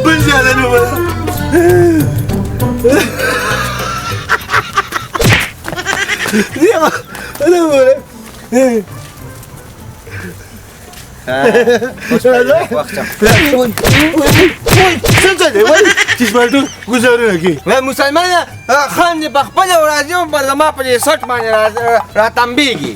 بل زعلان ولا انا ولا چشمالتو گزارونه کی مسلمان خان دې په خپل ورځو پر زما په سټ باندې را تنبیږي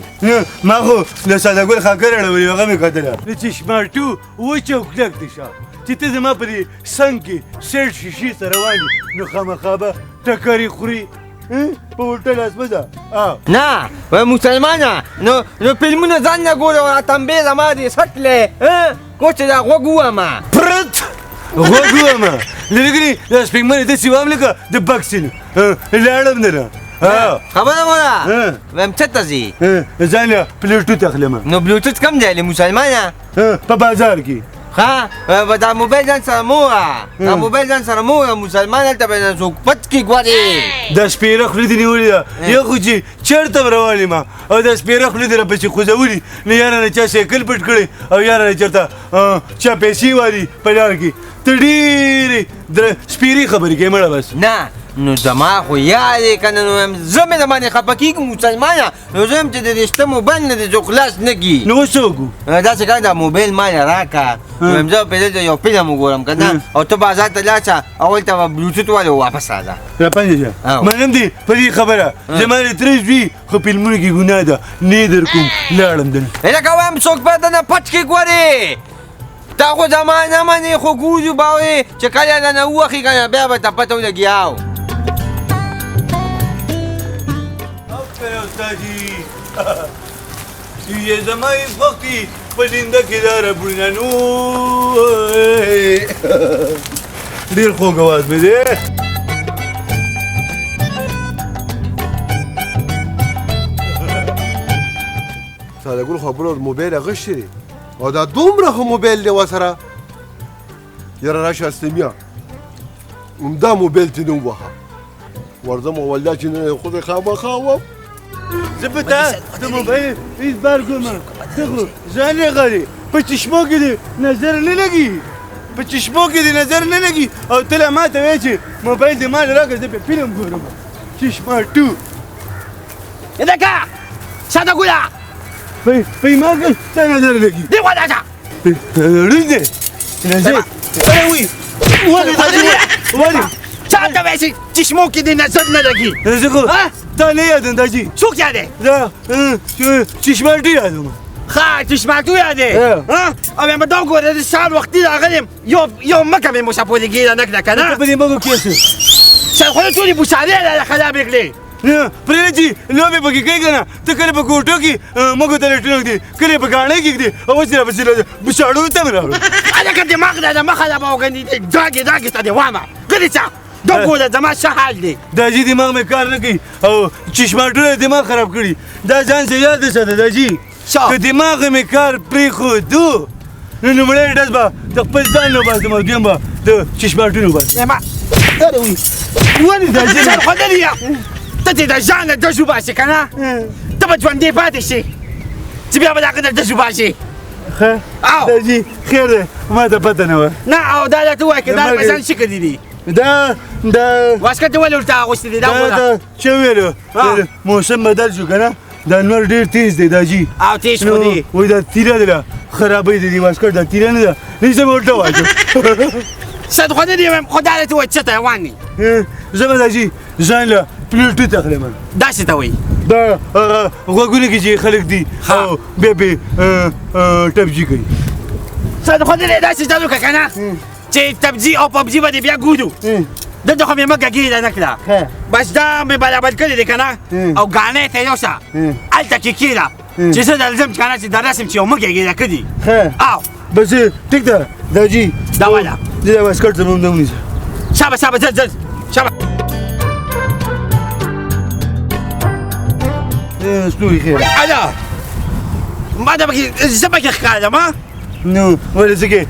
ما خو د سادهګل خاکر اړولې هغه مې کتله د چشمالتو وچه او کلک دی شه چې ته زما په دې څنګ کې سیټ شیشې سره روان یې نو خامخا به ټکرې خوري په الټه لاس به ده نه مسلمانه نو فلمونه ځان نه ګوره را تنبې زما دې سټ لی کوچ دا غوږ ووامه پرت غوږ ووامه لرګري دا سپېږمنې داسې وام لکه د بکسین لاړم نه خبره وره ویم چېرته ځې ځان له پلیټوت اخلم نو بلوتوت کم ځای لی مسلمانه په بازار کې ښه دا موبایل ځان سره مه وره مسلمان هلته به څوک پټ کړي ګورې دا سپېره خولې دې نیولې ده یو خو چې چېرته به روان یم او دا سپېره خولې دې راپسې خوځولي نو یاره نه چا سایکل پټ کړی او یاره نه چېرته چا پیسې والي په لار کې ته ډېرې سپېرې خبرې کوې مړه بس نه نو زما خو یاد یې که نه نو وایم زه مې درباندې خفه کېږم مسلمانه نو زه یم چې د رشته موبایل نه دې څوک خلاص نه کړي نو اوس څه وکړو داسې کار دا موبایل ما یې راکړه وایم زه په دلته یو فلم وګورم که نه او ته بازار ته لاړ شه اول ته به بلوتوت والو واپس راځه راپنځه شه منم دې په دې خبره زما دې ترس وي خو فلمونو کې ګناه ده نه در کوم لاړم دنه لکه وایم څوک به دنه پټ کړي ګورې تا خو زما نه منې خو ګوزو باوې چې کله دنه ووخي که نه بیا به ته پته ولګیاو استادی یه زمانی وقتی پلنده که داره برنانو دیر خوک آواز بده سادهګل خبرو موبایل اغشتي او دا دومره خو موبایل دی وسره یاره راشه استمیا همدا موبایل ته نه ووهه ورځم والله چې نه خو خامخا وم زه په تا د موبایل هېڅ بار ګورم ته خو ځان یې غواړې په چشمو کې دې نظر نه لګي په چشمو کې دې نظر نه لګي او ته لا ما ته وایې چې موبایل دې ما راکړه زه پرې فلم ګورم چشماټو دکه سادهګله په ما کې ته نظر لګي دې وداچه ړوند دی نظر ولې چاته وایي چې چشمو کې دې نظر نه لګي زه خو تا نه یادم داجي څوک یادې دا چشماټو یادم ښه چشماټو یادې او وایم دا ګوره د سهار وختي راغلم یو مکه مې مشاپورګي نه کړه که نه په دې مګو کې څه سرخوله ټولې بوسارې را خرابې کړې پرېږده چې لوبې پکې کوې که نه ته کله په کوټو کې مګو ته لټونه ږدې کله یې په ګاڼۍ کې ږدې او اوس یې راپسې بوساړو ته مې راوړو هلکه دماغ دی د مخه ده به وګنډې داګې ته دې وامه ګرې څه دا ګوره زما ښه حال دی داجي دماغ مې کار نه کوي او چشماټونه دماغ خراب کړي دا ځان څه یاد وساته داجي که دماغ مې کار پرېښودو نو لومړی ډز به د خپل ځان نه وباسم او دویم به د چشماټونو وباسم ولې داجي سرخوله ته دې د ځان نه ډز وباسې که نه ته به ژوندی پاتې شې چې بیا به د هغه نه ډز وباسې ښه داجي خیر دی ما ته پته نه وه نه او دا راته ووایه که دا په ځان څه کړي دي دا واسکټ ولې ورته اغوستې دي دا ګوره چه ویلو موسم بدل شو که نه دا نور ډېر تیز دی داجي او تیز خو دی وایي دا تیره ده خرابۍ د دې واسکټ دا تیره نه ده نه زه به ورته واچم صدقونه دې وایم خو دا راته ووایه څه ته روان دي زه به داجي ځان له پلیټوت اخلم داسې ته وایي دا غوږونه کې چې خلک دي او بیا پرې ټپجي کوي صدقونه دې داسې چل وکړه که نه چې تبجي او پبجي به دې بیا ګورو دلته خو مې مه ګګېږه نه کړه بس دا مې برابر کړی دی که نه او ګاڼۍ ته یوسه هلته کې کښېږده چې زه درځم که نه چې دررسم چې یو مه ګګېږه کړي او بس ټیک ده داجي دا واله زه دا واسکټ زما هم ونیسه شابه ځه شابه ستوري خیر الا ما دا پکې زه پکې ښکارم نو ولې ځکه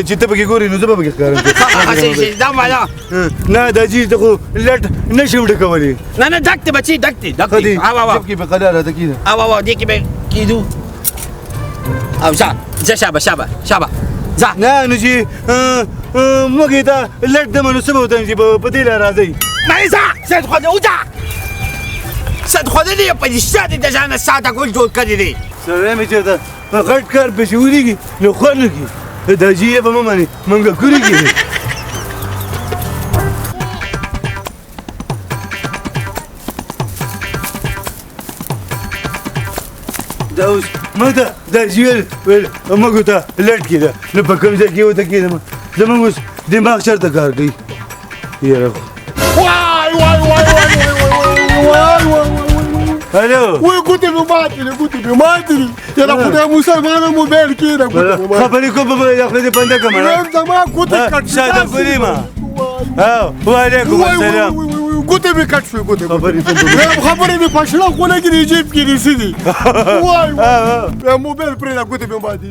چې ته پکې ګورې نو زه به پکې ښکارم دا معنا نه داجي ته خو لټ نشم ډکولی نه نه ډک دی بچي ډک دی ډک دی جب کې په قلار راته کېده او دې کې به کېدو او ځه شابه ځه نه نو چې موږ ته لټ دمه نو څه به وتم چې په دې لاره راځئ مې ځه سید خوړلی په رښتیا دې د ځانه ساده ګل جوړ کړی دی سړی مې چېرته په غټ کار پسې ولېږي نو خوند نه کړي داجي یې به مه منې منګکورې کېږي دا اوس ما ته داجي ویل موږ ته لټ کېده نو په کوم ځای کې ورته کېدم زموږ اوس دماغ چېرته کار کوي یاره الو وای ګوتې مې ماتلې یاره خدای مسلمانه موبایل کېده خبرې کوم به د خدای دې بنده کړم زما ګوتې کټ شاده کریمه وعلیکم السلام ګوتې مې کټ شوې خبرې مې په شړه خونه کې د جیب کې نیسي دي وای موبایل پرېږده ګوتې مې ماتې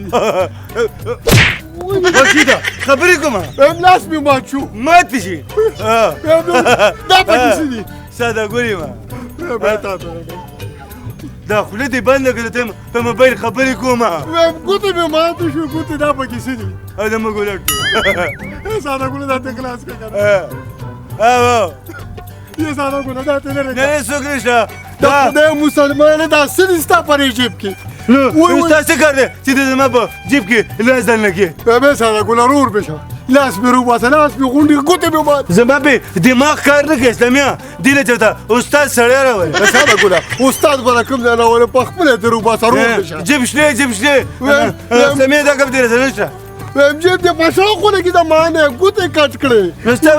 وکیده خبرې کومه لاس مې مات شو مات شي دا پکې څه دي ساده کریمه دا خوله دې بنده کړه ته په موبایل خبرې کومه ګوتې مې ماتې شو ګوتې دا پکې څه دي دا موږ ولټ ساده ګله دا ته خلاص کړه یې ساده ګله دا ته لري نه څوک نشته دا خدای مسلمانه دا څه دي ستا په جیب کې نو ستا څه کار دی چې ته زما په جیب کې لاس دننه کړې بیا ساده ګله رور بشه لاس مې روباسه لاس مې غونډې ګوتې مې مات زما په دماغ کار نه کوي اسلامیا دې نه چېرته استاد سړی راولي ساده ګله استاد به کوم ځای راولي په خپله دې روباسه رور بشه جیب شته اسلامیا دا کوم دې رسنه نشته جیب دې په شړه خونه کې د مانه ګوتې کټ کړې نو ستا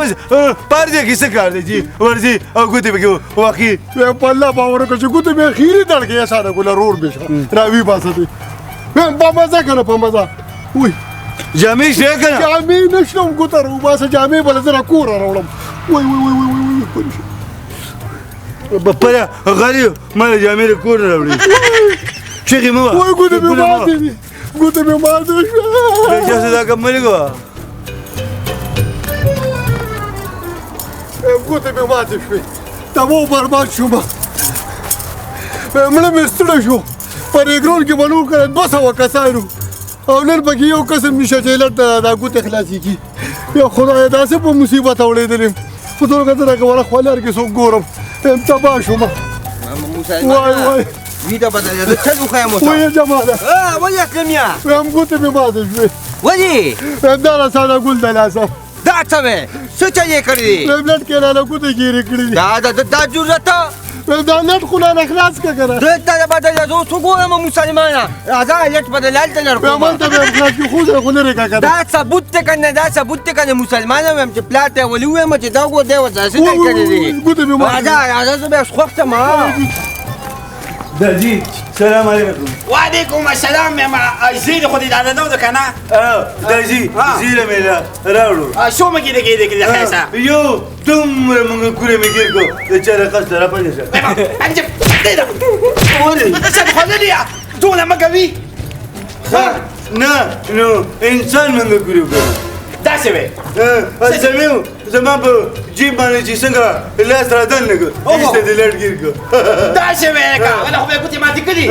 پار دې کې څه کار دی چې ورځي او ګوتې پکې واقعي په الله باور وکړه چې ګوتې مې خیرې دړ کې ساده ګله رور بشه راوي باسه دې په مزه کنه په مزه وای جامې شته که نه جامې نشم ګوته روباسه جامې بله زه راکوره راوړم وای بپره غریو ما جامې د کور نه راوړي چغې مه وای ګوتې مې ماتې دي ګوتې مې ماتې شوه چا څه دا کم مه لګوه ګوتې مې ماتې شوې تبو برباد شوم مړه مې ستړی شو په ریګرول کې به نور کړه 200 کسانو او نن پکې یو قسم نشه چې لټ دا ګوتې خلاصې کړي یا خدایه داسې په مصیبت اورېدلې په ټول کته راکړه ولا خوالار کې څوک ګورم تباه شوم وای ویده بدل ده چه دوخه موسا وای جماله ولی اکلمیا ګوتې مې ماتې شوې ولی دا را ساده ګل د لاسه دا څه وې څه چا یې کړی دی لټ کې رانه ګوتې ګیرې کړي دي دا جرأت دا لټ خو نه خلاص که کنه دلته بدل زه اوس وګورم مسلمانه راځه لټ بدل هلته نه بیا مالته بیا خلاص کړي خو زه خو نه رېږه کنه دا ثبوت دی کنه دا ثبوت دی کنه مسلمانه ویم چې پلار ته ولي ویم چې دا ګور دی ورته څه دی کړی دی ګوتې مې ماتې راځه زه بیا خوښ یم داجي سلام علیکم وعلیکم السلام زیر خودی داده دو کنه داجي زیره مې راوړو شو مګی دګی دګی خیسا یو دومره موږ کورې مې ګیر کو د چا رقص را پنځه شه انجب دیدا ولې څه خللی دونه مګوي نه نو انسان موږ کورې وکړو دا څه وې زميو زما په جيب باندې چې څنګه لاس را دن لګ هیڅ دې لړ ګیر کو دا څه وې کا انا خو به کوتي ماتې کړی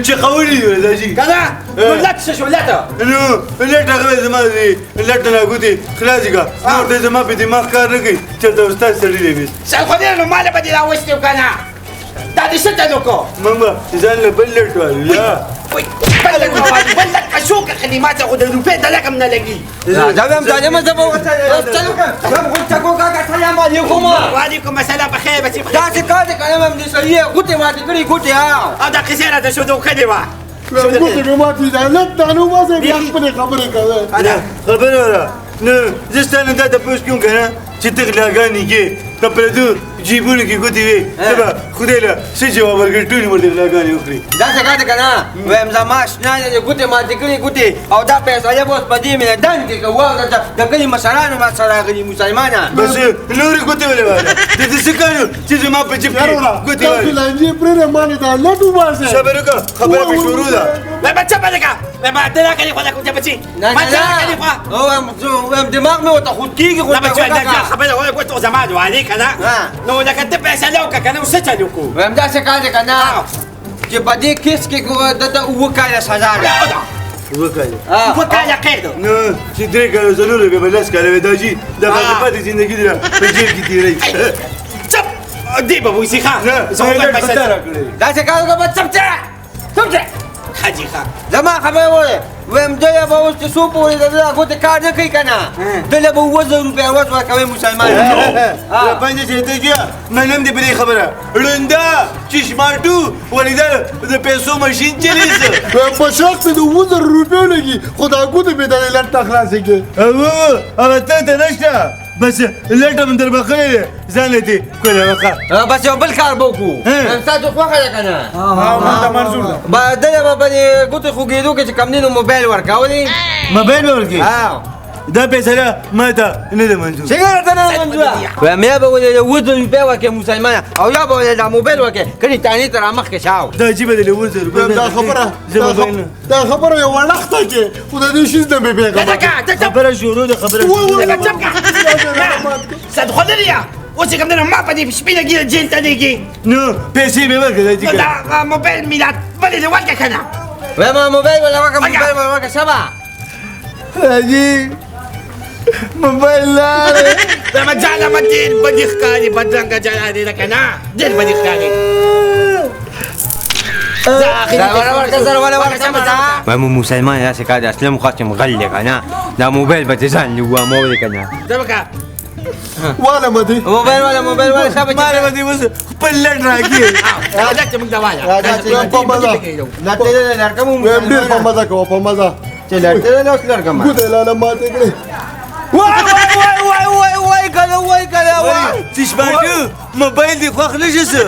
چې قولي دی داجي کنه ولات څه شو لاته نو لټ هغه زما دې لټ نه غوتي خلاص کا نو دې زما په دماغ کار نه کوي چې دا استاد سړی دی څه خو دې نو مال به دې راوستو کنه دا دې څه ته نوکو ماما ځان له بل لټ وایي یا بلك اشوك خدمات اخذ الروبيه ده لكم نلاقيه راځه ویم دا ما زه به ورته ویم غوټه کاکا سلام علیکم وعليكم السلام بخير بس دا څه کار دی کنه مم دې صحیح غوټه ماته کړی غوټه دا قصيره ده شو دوه خدمه ګوتې مې ماتې ده لټ دا نو وځه بیا خپلې خبرې کوه خبره وره نو زه ستانه دا تپوس کوم کنه چې ته غلاګانې کې ته پردو جیبونو کې ګوتې وي ته به خدای له څه جواب ورکړي ټولې ورته غلاګانې وکړي داسې کار دی که نه وایم زما اشنا دی ګوتې ماتې کړې ګوتې او دا فیصله به اوس په دې میدان کې کوو واوره د کلي مشرانو ما سره راغلي مسلمانان بس نورې ګوتې ولې واله د دې څه کار چې زما په جیب کې ګوتې تاسو واله لانجې پرېږدئ ما نه دا لټ وباسئ صبر وکړه خبره مې شروع ده ما چپه لګه ما ته راکړې خو دا کوم چپچی نه ما نه ته راکړې خو وایم دماغ مې ورته خود کېږي خو لا بچا دا خبره وای کوته زما جو عليك انا نو لکه ته پیسې لوکه کنه وسه چالو کو وایم داسې کار دی که نه چې په دې کیس کې دته اووه کاله سزا ده وکړه وکاله قید نو چې درې کاله څلور به بلس کاله وي دا جی دا باندې پاتې زندگی دی په جیب کې تیری چپ دی به وسی خان زه پیسې راکړې داسې کار وکړه چپ چپ حاجی خان زما خبره وایه وایم دله به اوس چې څو پورې د دغه ګوتې کار نه کوي که نه دله به 2000 روپۍ ورځ ورکوي مسلمان پنځه چې ته کیا منم دې په دې خبره ړنده چشماټو ولیدل د پیسو ماشین چلیږي په شاک مې د 2000 روپیو لګي خو دا ګوتې مې د لټ نه خلاصې کړې او ته ته نشته بس لټه من در بخلې ده ځان دې کوله وکړه بس یو بل کار به وکړو ستاسو خوښه ده که نه دله به په دې ګوتې خوږېدو کې چې کمنینو موبایل ورکولی موبایل ورکړي دا پیسې ما ته نه ده منظور څنګه درته نه ده منظوره وایم یا به ولې 2000 روپۍ ورکړې مسلمانه او یا به ولې دا موبایل ورکړې کړي تانې ته رامخکې شاو دا عجیبه ده له 2000 روپۍ دا خبره یو وړښته کې خو د دې شیز نه مې بېغمه خبره شروع ده خبره صدقه لري اوس کوم نه ما په دې شپې لګي جیل ته دیږي نو پیسې مې ورکړه دا موبایل میلاد بلې ورکه کنه وایم موبایل ولا ورکړه موبایل ولا ورکړه سبا راځي موبایل لاره دا ما جاله ما دې بدې ښکاري بدرنګه جاله دې لکه نه ډېر بدې ښکاري وایم مسلمان داسې کار دی اسلم خواست یم غل دی که نه دا موبایل به دې ځان لوامولی که نه واله مدې موبایل والا سبا ما به دې اوس خپل لټ راکړي راځه چې موږ دا وایا وایم ډېر په مزه کوه په مزه چې لړتې نه اوس لړکم ګوتې لاله ماتې کړې وای کله چشماټو موبایل دې خوښ نشي څه